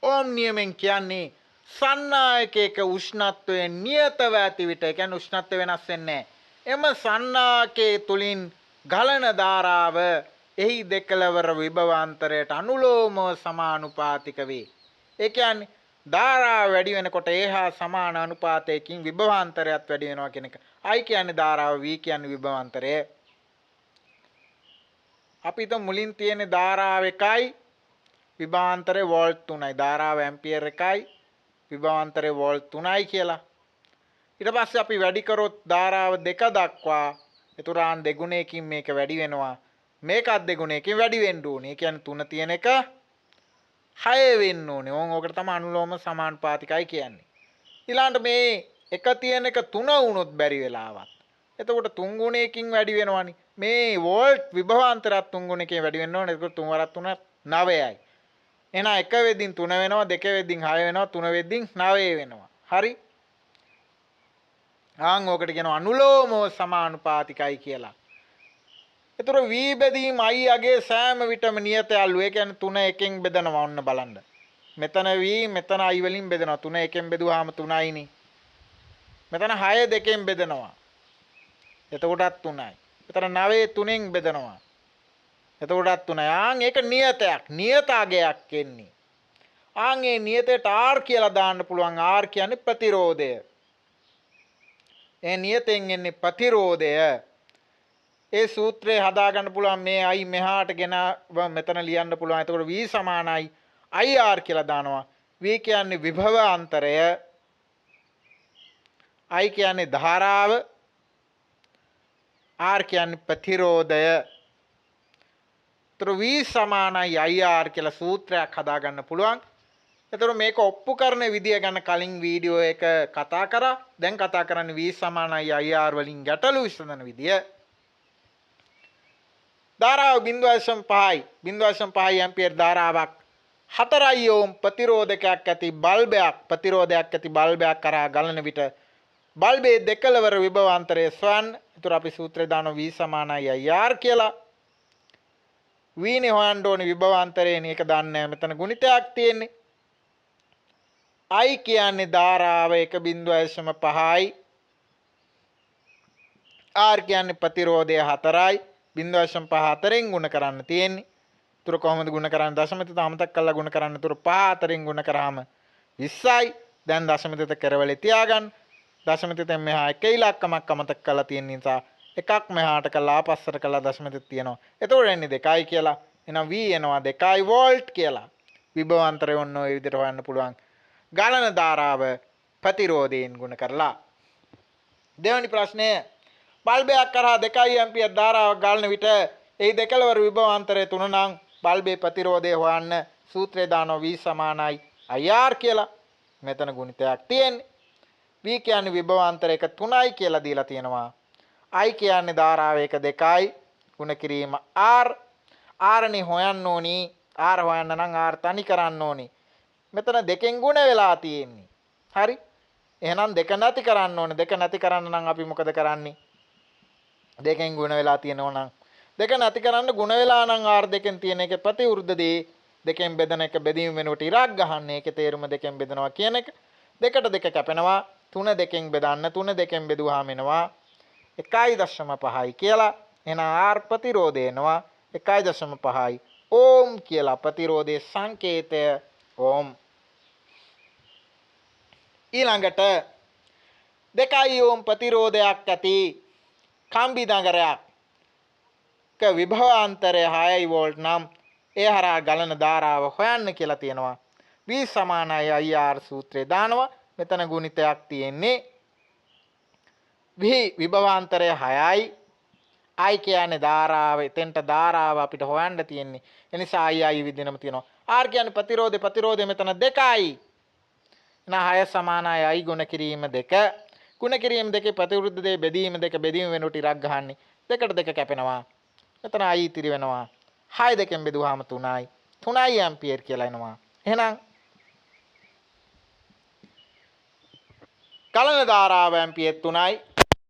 ඕම් නියමෙන් කියන්නේ සන්නායකයක උෂ්ණත්වය නියතව ඇති විට, ඒ කියන්නේ උෂ්ණත්වය වෙනස් වෙන්නේ නැහැ. එම සන්නායකයේ තුලින් ගලන ධාරාව එහි දෙකලවර විභවාන්තරයට අනුලෝමව සමානුපාතික වේ. ඒ කියන්නේ ධාරාව වැඩි වෙනකොට ඒහා සමාන අනුපාතයකින් විභවාන්තරයත් වැඩි වෙනවා කියන එක. I කියන්නේ ධාරාව, V කියන්නේ විභවාන්තරය. අපි හිතමු මුලින් තියෙන ධාරාව 1යි විභවාන්තරය වෝල්ට් 3යි. ධාරාව ඇම්පියර් 1යි විභවාන්තරය වෝල්ට් 3යි කියලා. ඊට පස්සේ අපි වැඩි කරොත් ධාරාව 2 දක්වා එතුරාන් දෙගුණයකින් මේක වැඩි වෙනවා. මේකත් දෙගුණයකින් වැඩි වෙන්න ඕනේ. ඒ කියන්නේ 3 තියෙන එක 6 වෙන්න ඕනේ. ඕකට තමයි අනුලෝම සමානුපාතිකයි කියන්නේ. ඊළඟට මේ එක තියෙන එක 3 වුණොත් බැරි වෙලාවත්. එතකොට 3 ගුණයකින් වැඩි වෙනවනේ. මේ වෝල්ට් විභවාන්තරات 3 ගුණයකින් වැඩි වෙන්න ඕනේ. එතකොට 3 වරක් 3 9යි. එහෙනම් 1 වෙද්දින් 3 වෙනවා, 2 වෙද්දින් 6 වෙනවා, 3 වෙද්දින් 9 වෙනවා. හරි? ඕකට කියනවා අනුලෝමව සමානුපාතිකයි කියලා. ඒතර v බෙදීම i යගේ සෑම විටම නියතයලු. ඒ කියන්නේ 3 එකෙන් බෙදනවා. ඔන්න බලන්න. මෙතන v මෙතන i වලින් බෙදනවා. 3 එකෙන් බෙදුවාම 3යි නේ. මෙතන 6 දෙකෙන් බෙදනවා. එතකොටත් 3යි. මෙතන 9 3ෙන් බෙදනවා. එතකොටත් 3යි. ඒක නියතයක්. නියතාගයක් එන්නේ. ඒ නියතයට r කියලා දාන්න පුළුවන්. r කියන්නේ ප්‍රතිරෝධය. ඒ නියතෙන් එන්නේ ප්‍රතිරෝධය. ඒ සූත්‍රය හදා ගන්න පුළුවන්. මේ i මෙහාට ගෙන මෙතන ලියන්න පුළුවන්. එතකොට v සමානයි ir කියලා දානවා. v කියන්නේ විභවාන්තරය, i කියන්නේ ධාරාව, r කියන්නේ ප්‍රතිරෝධය. එතකොට v සමානයි ir කියලා සූත්‍රයක් හදා ගන්න පුළුවන්. එතකොට මේක ඔප්පු කරන විදිය ගැන කලින් වීඩියෝ එක කතා කරා. දැන් කතා කරන්නේ v සමානයි ir වලින් ගැටලු විසඳන විදිය. ධාරාව 0.5යි 0.5 ඇම්පියර් ධාරාවක් 4 ඕම් ප්‍රතිරෝධකයක් ඇති බල්බයක් කරා ගලන විට බල්බේ දෙකලවර විභවාන්තරය ස්වන්. ඒතර අපි සූත්‍රය දානවා v සමානයි ir කියලා. v නේ හොයන්න ඕනේ විභවාන්තරේ නේ. ඒක දන්නේ නැහැ. මෙතන ගුණිතයක් තියෙන්නේ. i කියන්නේ ධාරාව 1.5යි. r කියන්නේ ප්‍රතිරෝධය 4යි. 0.5 4ෙන් ගුණ කරන්න තියෙන්නේ. තුර කොහොමද ගුණ කරන්නේ? දශමිත අමතක කරලා ගුණ කරන්න. තුර 5 4ෙන් ගුණ කරාම 20යි. දැන් දශමිත කරවලේ තියාගන්න. දශමිතෙන් මෙහා එක ඉලක්කමක් අමතක කරලා තියෙන නිසා එකක් මෙහාට කළා පස්සට කළා දශමිත තියෙනවා. එතකොට එන්නේ 2යි කියලා. එහෙනම් v එනවා 2යි වෝල්ට් කියලා. විභවාන්තරය ඔන්න ඔය විදිහට හොයන්න පුළුවන්. ගලන ධාරාව ප්‍රතිරෝධයෙන් ගුණ කරලා. දෙවැනි ප්‍රශ්නය බල්බයක් කරා 2 ඇම්පියර් ධාරාවක් ගලන විට එහි දෙකලවර විභවාන්තරය 3 නම් බල්බේ ප්‍රතිරෝධය හොයන්න. සූත්‍රය දානවා v සමානයි ir කියලා. මෙතන ගුණිතයක් තියෙන්නේ. v කියන්නේ විභවාන්තරයක 3යි කියලා දීලා තියෙනවා. i කියන්නේ ධාරාව 1 2යි ගුණ කිරීම r නේ හොයන්න ඕනි. r හොයන්න නම් r තනි කරන්න ඕනි. මෙතන දෙකෙන් ගුණ වෙලා තියෙන්නේ. හරි? එහෙනම් දෙක නැති කරන්න ඕනේ. දෙක නැති කරන්න නම් අපි මොකද කරන්නේ? දෙකෙන් ගුණ වෙලා තියෙනවා නම් දෙක නැති කරන්න ගුණ වෙලා නම් r දෙකෙන් තියෙන එක ප්‍රතිවෘද්ධ දේ දෙකෙන් බෙදන එක බෙදීම වෙනුවට ඉරක් ගහන්න. ඒකේ තේරුම දෙකෙන් බෙදනවා කියන එක. දෙකට දෙක කැපෙනවා. 3 දෙකෙන් බෙදන්න. 3 දෙකෙන් බෙදුවාම එනවා 1.5යි කියලා. එහෙනම් r ප්‍රතිරෝධය එනවා 1.5යි ඕම් කියලා. ප්‍රතිරෝධයේ සංකේතය ඕම්. ඊළඟට 2 ඕම් ප්‍රතිරෝධයක් ඇති කම්බි දඟරයක් විභවාන්තරය 6 වෝල්ට් නම් ඒ හරහා ගලන ධාරාව හොයන්න කියලා තියෙනවා. v සමානයි ir සූත්‍රය දානවා. මෙතන ගුණිතයක් තියෙන්නේ v විභවාන්තරය 6යි. i කියන්නේ ධාරාව. එතෙන්ට ධාරාව අපිට හොයන්න තියෙන්නේ. ඒ නිසා i විදිනම තියෙනවා. r කියන්නේ ප්‍රතිරෝධය මෙතන 2යි. එහෙනම් 6 සමානයි i ගුණ කිරීම 2. ගුණ කිරීම 2 ප්‍රතිවිරුද්ධ දේ බෙදීම 2 බෙදීම වෙනුවට ඉරක් ගහන්නේ. දෙකට දෙක කැපෙනවා. මෙතන i ඉතිරි වෙනවා. 6 දෙකෙන් බෙදුවාම 3යි. 3යි ඇම්පියර් කියලා එනවා. එහෙනම් ගලන ධාරාව ඇම්පියර් 3යි.